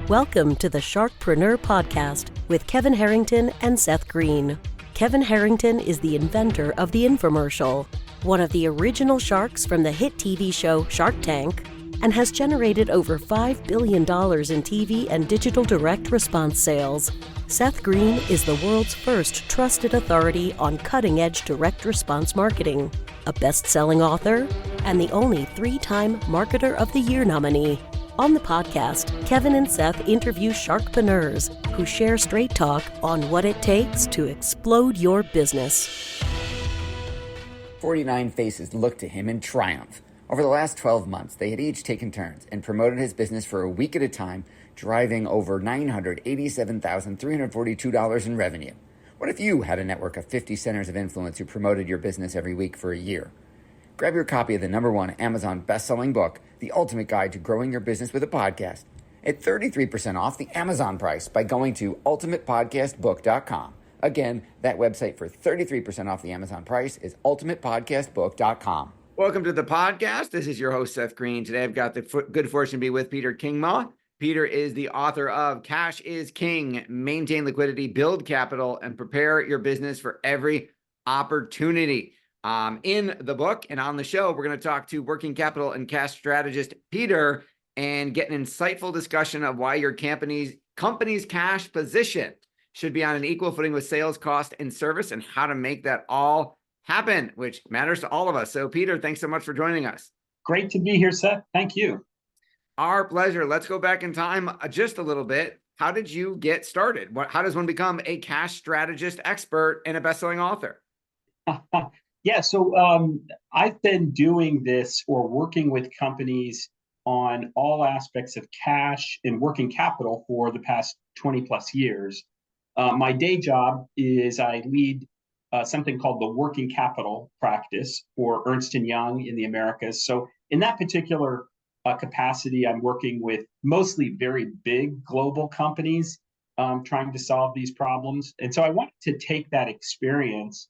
Welcome to the Sharkpreneur podcast with Kevin Harrington and Seth Greene. Kevin Harrington is the inventor of the infomercial, one of the original sharks from the hit TV show Shark Tank, and has generated over $5 billion in TV and digital direct response sales. Seth Greene is the world's first trusted authority on cutting-edge direct response marketing, a best-selling author, and the only 3-time Marketer of the Year nominee. On the podcast, Kevin and Seth interview sharkpreneurs who share straight talk on what it takes to explode your business. 49 faces looked to him in triumph. Over the last 12 months, they had each taken turns and promoted his business for a week at a time, driving over $987,342 in revenue. What if you had a network of 50 centers of influence who promoted your business every week for a year? Grab your copy of the #1 Amazon best-selling book, The Ultimate Guide to Growing Your Business with a Podcast, at 33% off the Amazon price by going to ultimatepodcastbook.com. Again, that website for 33% off the Amazon price is ultimatepodcastbook.com. Welcome to the podcast. This is your host, Seth Greene. Today, I've got the good fortune to be with Peter Kingma. Peter is the author of Cash is King, Maintain Liquidity, Build Capital, and Prepare Your Business for Every Opportunity. In the book and on the show, we're going to talk to working capital and cash strategist Peter and get an insightful discussion of why your company's cash position should be on an equal footing with sales, cost, and service, and how to make that all happen, which matters to all of us. So, Peter, thanks so much for joining us. Great to be here, Seth. Thank you. Our pleasure. Let's go back in time just a little bit. How did you get started? How does one become a cash strategist expert and a best-selling author? Yeah, so I've been doing this or working with companies on all aspects of cash and working capital for the past 20 plus years. My day job is I lead something called the working capital practice for Ernst & Young in the Americas. So in that particular capacity, I'm working with mostly very big global companies trying to solve these problems. And so I wanted to take that experience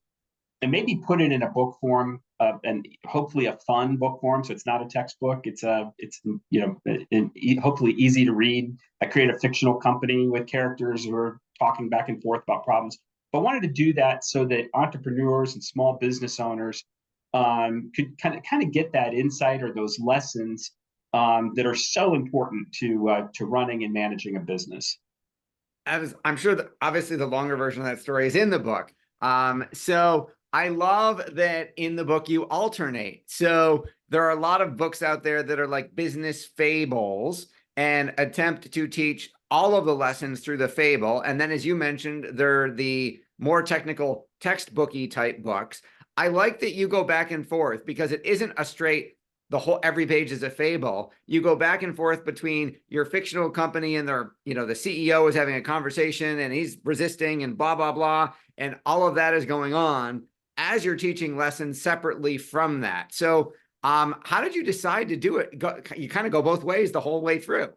and maybe put it in a book form, and hopefully a fun book form. So it's not a textbook. It's hopefully easy to read. I create a fictional company with characters who are talking back and forth about problems. But I wanted to do that so that entrepreneurs and small business owners could kind of get that insight or those lessons that are so important to running and managing a business. I'm sure that obviously the longer version of that story is in the book. So I love that in the book you alternate. So there are a lot of books out there that are like business fables and attempt to teach all of the lessons through the fable. And then, as you mentioned, they're the more technical textbooky type books. I like that you go back and forth because it isn't a straight, every page is a fable. You go back and forth between your fictional company and the CEO is having a conversation and he's resisting and blah, blah, blah. And all of that is going on as you're teaching lessons separately from that. So how did you decide to do it? You kind of go both ways the whole way through.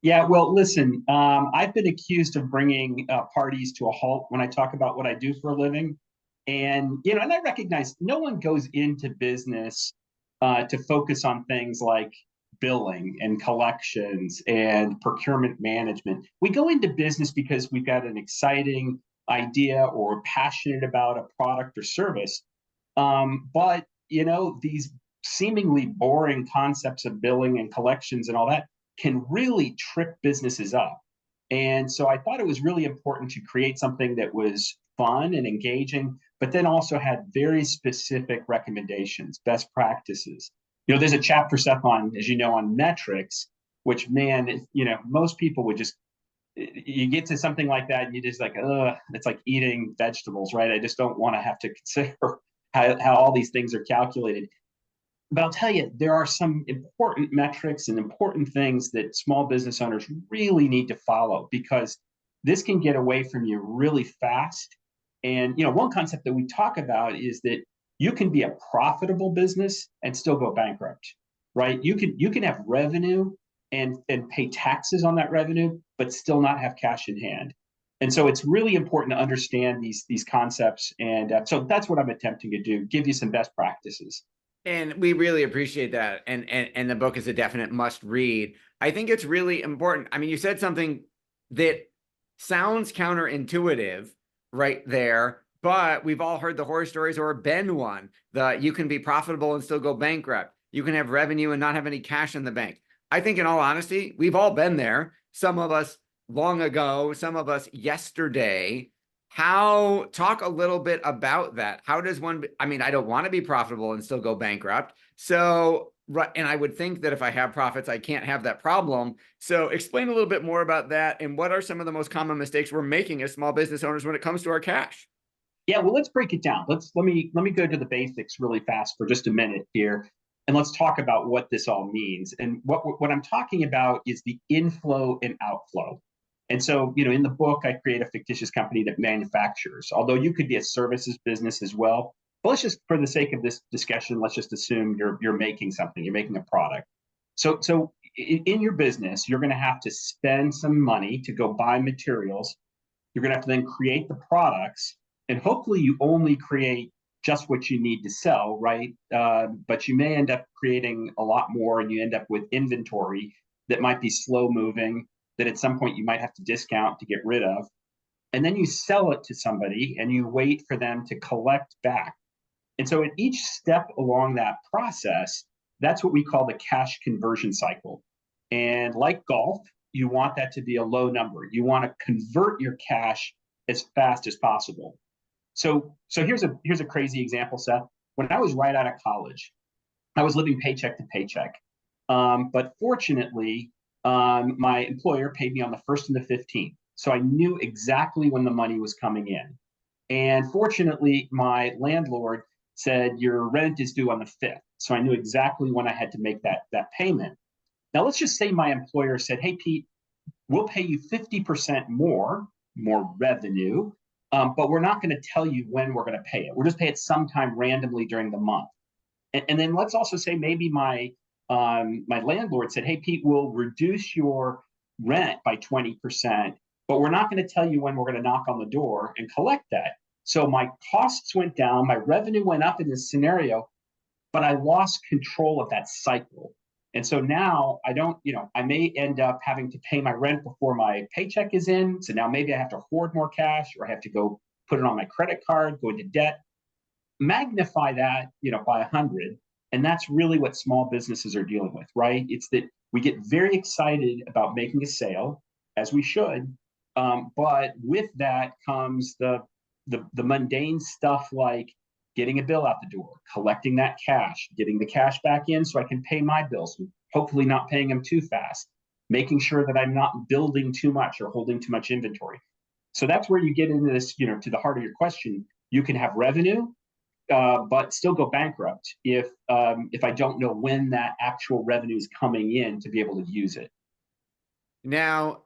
Yeah, well, listen, I've been accused of bringing parties to a halt when I talk about what I do for a living. And I recognize no one goes into business to focus on things like billing and collections and procurement management. We go into business because we've got an exciting idea or we're passionate about a product or service. But these seemingly boring concepts of billing and collections and all that can really trip businesses up. And so I thought it was really important to create something that was fun and engaging, but then also had very specific recommendations, best practices. There's a chapter, Seth, on, as you know, on metrics, which, man, most people would just, you get to something like that and you just like, it's like eating vegetables, right? I just don't want to have to consider how all these things are calculated. But I'll tell you, there are some important metrics and important things that small business owners really need to follow because this can get away from you really fast. And, one concept that we talk about is that you can be a profitable business and still go bankrupt, right? You can have revenue and pay taxes on that revenue, but still not have cash in hand. And so it's really important to understand these concepts. And so that's what I'm attempting to do, give you some best practices. And we really appreciate that. And the book is a definite must read. I think it's really important. I mean, you said something that sounds counterintuitive right there, but we've all heard the horror stories or been one. You can be profitable and still go bankrupt. You can have revenue and not have any cash in the bank. I think in all honesty, we've all been there. Some of us long ago, some of us yesterday. Talk a little bit about that. How does one, I mean, I don't want to be profitable and still go bankrupt. So, right. And I would think that if I have profits, I can't have that problem. So explain a little bit more about that. And what are some of the most common mistakes we're making as small business owners when it comes to our cash? Yeah, well, let's break it down. Let me go to the basics really fast for just a minute here, and let's talk about what this all means. And what I'm talking about is the inflow and outflow. And so, in the book, I create a fictitious company that manufactures, although you could be a services business as well. But let's just, for the sake of this discussion, let's just assume you're making something, you're making a product. So in your business, you're going to have to spend some money to go buy materials. You're going to have to then create the products, and hopefully you only create just what you need to sell, right? But you may end up creating a lot more, and you end up with inventory that might be slow moving, that at some point you might have to discount to get rid of. And then you sell it to somebody and you wait for them to collect back. And so at each step along that process, that's what we call the cash conversion cycle. And like golf, you want that to be a low number. You want to convert your cash as fast as possible. So here's a crazy example, Seth. When I was right out of college, I was living paycheck to paycheck. But fortunately, my employer paid me on the 1st and the 15th. So I knew exactly when the money was coming in. And fortunately, my landlord said, your rent is due on the 5th. So I knew exactly when I had to make that payment. Now, let's just say my employer said, hey, Pete, we'll pay you 50% more revenue, but we're not going to tell you when we're going to pay it. We'll just pay it sometime randomly during the month. And then let's also say maybe my landlord said, hey, Pete, we'll reduce your rent by 20%, but we're not going to tell you when we're going to knock on the door and collect that. So my costs went down, my revenue went up in this scenario, but I lost control of that cycle. And so now I don't, I may end up having to pay my rent before my paycheck is in. So now maybe I have to hoard more cash, or I have to go put it on my credit card, go into debt. Magnify that, by 100. And that's really what small businesses are dealing with, right? It's that we get very excited about making a sale, as we should. But with that comes the mundane stuff like getting a bill out the door, collecting that cash, getting the cash back in so I can pay my bills, hopefully not paying them too fast, making sure that I'm not building too much or holding too much inventory. So that's where you get into this, to the heart of your question. You can have revenue, but still go bankrupt if I don't know when that actual revenue is coming in to be able to use it. Now,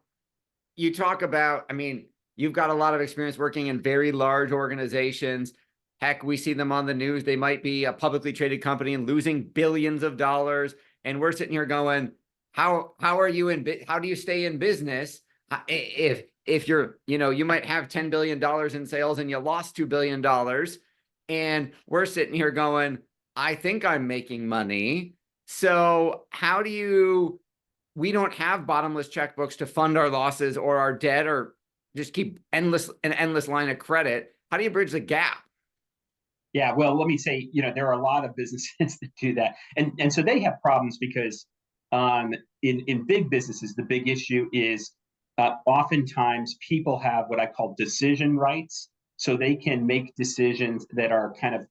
you talk about, I mean, you've got a lot of experience working in very large organizations. Heck, we see them on the news. They might be a publicly traded company and losing billions of dollars. And we're sitting here going, how are you how do you stay in business if you're, you might have $10 billion in sales and you lost $2 billion. And we're sitting here going, I think I'm making money. So we don't have bottomless checkbooks to fund our losses or our debt, or just keep an endless line of credit. How do you bridge the gap? Yeah, well, let me say, there are a lot of businesses that do that. And so they have problems because in big businesses, the big issue is oftentimes people have what I call decision rights. So they can make decisions that are kind of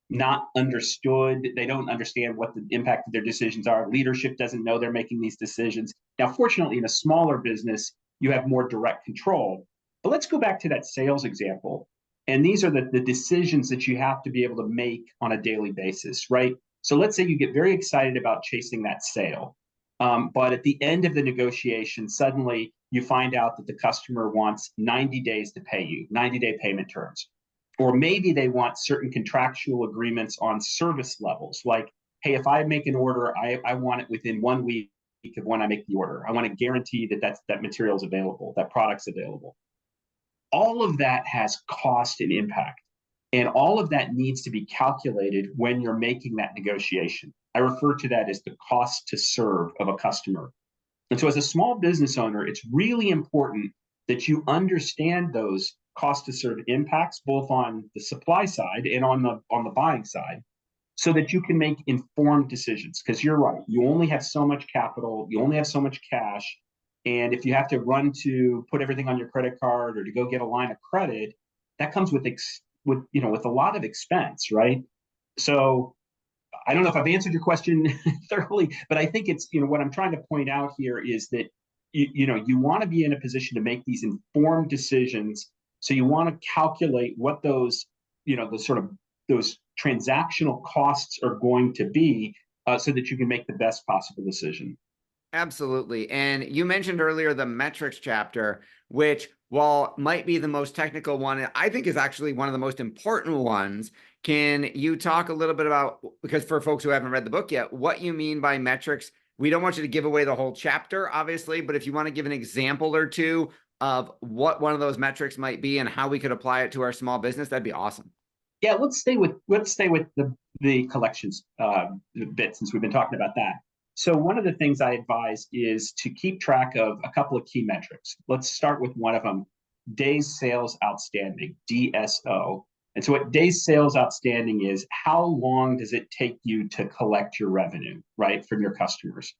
not understood. They don't understand what the impact of their decisions are. Leadership doesn't know they're making these decisions. Now, fortunately, in a smaller business, you have more direct control. But let's go back to that sales example. And these are the decisions that you have to be able to make on a daily basis, right? So let's say you get very excited about chasing that sale. But at the end of the negotiation, suddenly you find out that the customer wants 90 days to pay you, 90-day payment terms. Or maybe they want certain contractual agreements on service levels, like, hey, if I make an order, I want it within 1 week of when I make the order. I want to guarantee that material is available, that product's available. All of that has cost and impact. And all of that needs to be calculated when you're making that negotiation. I refer to that as the cost to serve of a customer. And so as a small business owner, it's really important that you understand those cost to serve impacts, both on the supply side and on the buying side, so that you can make informed decisions. Because you're right, you only have so much capital, you only have so much cash. And if you have to run to put everything on your credit card or to go get a line of credit, that comes with with a lot of expense, right? So I don't know if I've answered your question thoroughly, but I think it's, what I'm trying to point out here is that you want to be in a position to make these informed decisions. So you want to calculate what those, those transactional costs are going to be, so that you can make the best possible decision. Absolutely. And you mentioned earlier the metrics chapter, which, while might be the most technical one, I think is actually one of the most important ones. Can you talk a little bit about, because for folks who haven't read the book yet, what you mean by metrics? We don't want you to give away the whole chapter, obviously, but if you want to give an example or two of what one of those metrics might be and how we could apply it to our small business, that'd be awesome. Yeah, let's stay with the collections bit, since we've been talking about that. So one of the things I advise is to keep track of a couple of key metrics. Let's start with one of them, days sales outstanding, DSO. And so what days sales outstanding is, how long does it take you to collect your revenue, right, from your customers?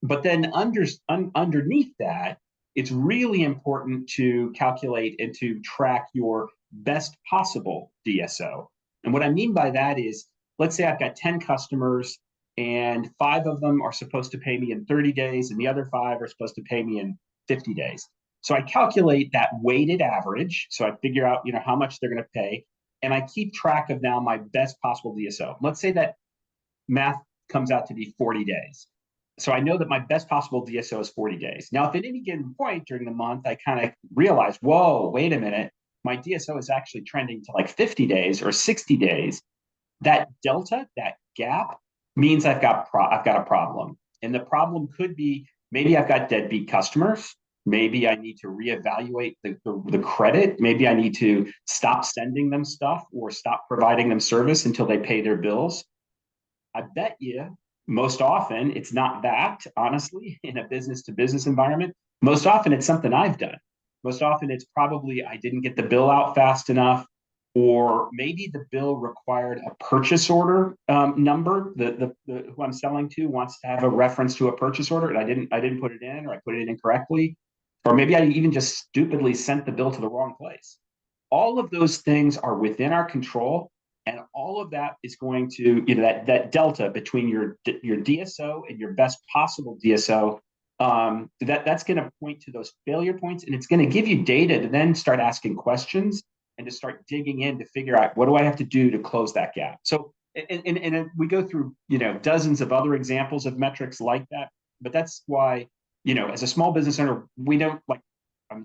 But then underneath that, it's really important to calculate and to track your best possible DSO. And what I mean by that is, let's say I've got 10 customers and 5 of them are supposed to pay me in 30 days and the other 5 are supposed to pay me in 50 days. So I calculate that weighted average. So I figure out, how much they're going to pay. And I keep track of now my best possible DSO. Let's say that math comes out to be 40 days. So I know that my best possible DSO is 40 days. Now, if at any given point during the month, I kind of realize, whoa, wait a minute, my DSO is actually trending to like 50 days or 60 days, that delta, that gap, means I've got a problem. And the problem could be, maybe I've got deadbeat customers. Maybe I need to reevaluate the credit. Maybe I need to stop sending them stuff or stop providing them service until they pay their bills. I bet you most often it's not that, honestly, in a business to business environment. Most often it's something I've done. Most often it's probably I didn't get the bill out fast enough, or maybe the bill required a purchase order number. The who I'm selling to wants to have a reference to a purchase order, and I didn't put it in, or I put it in incorrectly, or maybe I even just stupidly sent the bill to the wrong place. All of those things are within our control, and all of that is going to, that delta between your DSO and your best possible DSO. That's going to point to those failure points, and it's going to give you data to then start asking questions and to start digging in to figure out, what do I have to do to close that gap? So, and we go through, dozens of other examples of metrics like that. But that's why, as a small business owner, we don't like,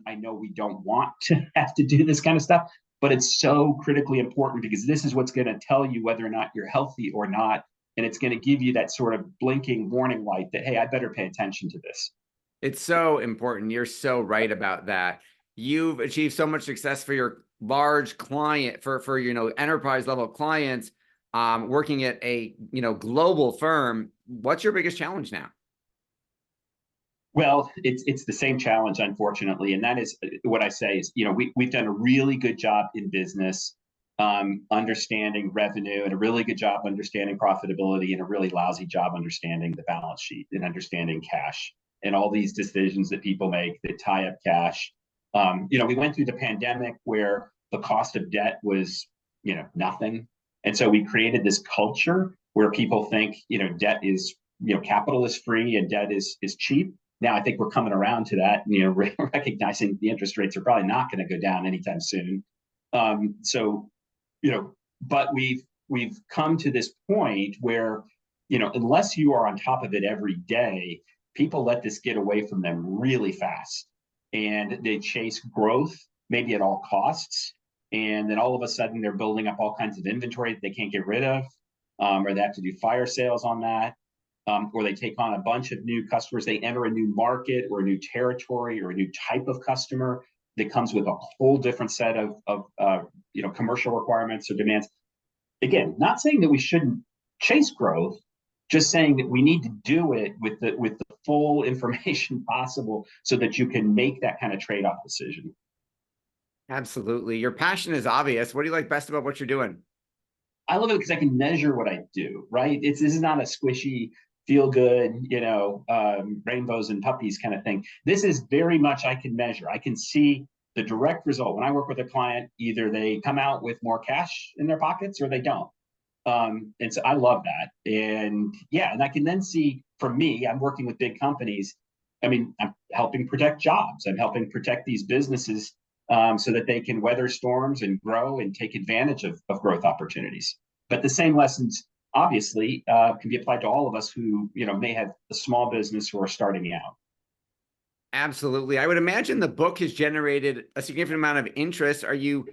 I know we don't want to have to do this kind of stuff, but it's so critically important, because this is what's going to tell you whether or not you're healthy or not. And it's going to give you that sort of blinking warning light that, hey, I better pay attention to this. It's so important. You're so right about that. You've achieved so much success for your large client, for enterprise level clients, working at a global firm. What's your biggest challenge now? Well, it's the same challenge, unfortunately, and that is what I say is, we've done a really good job in business, understanding revenue, and a really good job understanding profitability, and a really lousy job understanding the balance sheet and understanding cash and all these decisions that people make that tie up cash. We went through the pandemic where the cost of debt was, nothing. And so we created this culture where people think, debt is, capital is free and debt is cheap. Now I think we're coming around to that, recognizing the interest rates are probably not going to go down anytime soon. But we've come to this point where, unless you are on top of it every day, people let this get away from them really fast. And they chase growth, maybe at all costs. And then all of a sudden they're building up all kinds of inventory that they can't get rid of, or they have to do fire sales on that, or they take on a bunch of new customers. They enter a new market or a new territory or a new type of customer that comes with a whole different set of commercial requirements or demands. Again, not saying that we shouldn't chase growth, just saying that we need to do it with the full information possible so that you can make that kind of trade-off decision. Absolutely. Your passion is obvious. What do you like best about what you're doing? I love it because I can measure what I do, right? This is not a squishy, feel good, rainbows and puppies kind of thing. This is very much I can measure. I can see the direct result. When I work with a client, either they come out with more cash in their pockets or they don't. And so I love that. And I can then see, for me, I'm working with big companies. I mean, I'm helping protect jobs. I'm helping protect these businesses so that they can weather storms and grow and take advantage of growth opportunities. But the same lessons, obviously, can be applied to all of us who, may have a small business who are starting out. Absolutely. I would imagine the book has generated a significant amount of interest. Are you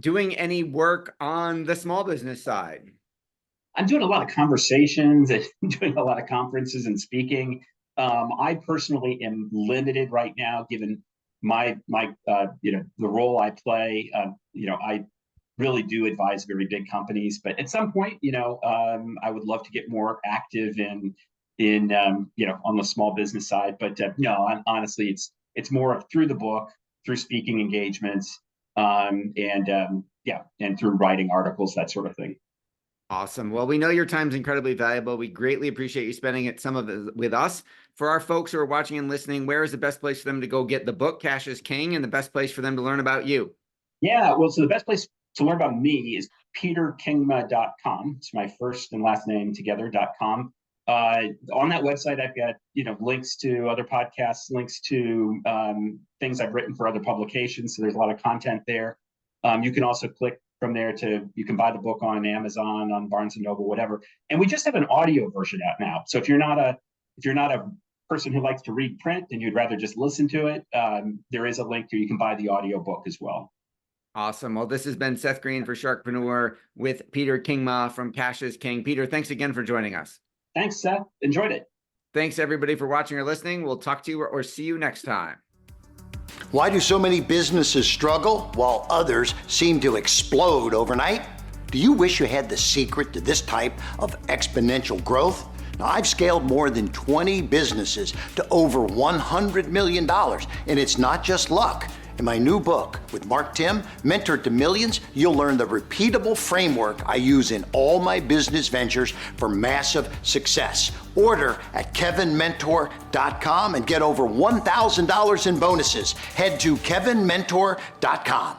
doing any work on the small business side? I'm doing a lot of conversations and doing a lot of conferences and speaking. I personally am limited right now, given my the role I play. I really do advise very big companies, but at some point, I would love to get more active in on the small business side. But no, honestly, it's more of through the book, through speaking engagements, and through writing articles, that sort of thing. Awesome. Well, we know your time's incredibly valuable. We greatly appreciate you spending it with us. For our folks who are watching and listening, where is the best place for them to go get the book, Cash is King, and the best place for them to learn about you? Yeah, well, so the best place to learn about me is peterkingma.com. It's my first and last name together.com. On that website, I've got links to other podcasts, links to things I've written for other publications. So there's a lot of content there. You can also click from there you can buy the book on Amazon, on Barnes and Noble, whatever. And we just have an audio version out now. So if you're not a person who likes to read print and you'd rather just listen to it, there is a link to, you can buy the audio book as well. Awesome. Well, this has been Seth Greene for Sharkpreneur with Peter Kingma from Cash is King. Peter, thanks again for joining us. Thanks, Seth. Enjoyed it. Thanks, everybody, for watching or listening. We'll talk to you or see you next time. Why do so many businesses struggle while others seem to explode overnight? Do you wish you had the secret to this type of exponential growth? Now, I've scaled more than 20 businesses to over $100 million, and it's not just luck. In my new book with Mark Tim, Mentor to Millions, you'll learn the repeatable framework I use in all my business ventures for massive success. Order at kevinmentor.com and get over $1,000 in bonuses. Head to kevinmentor.com.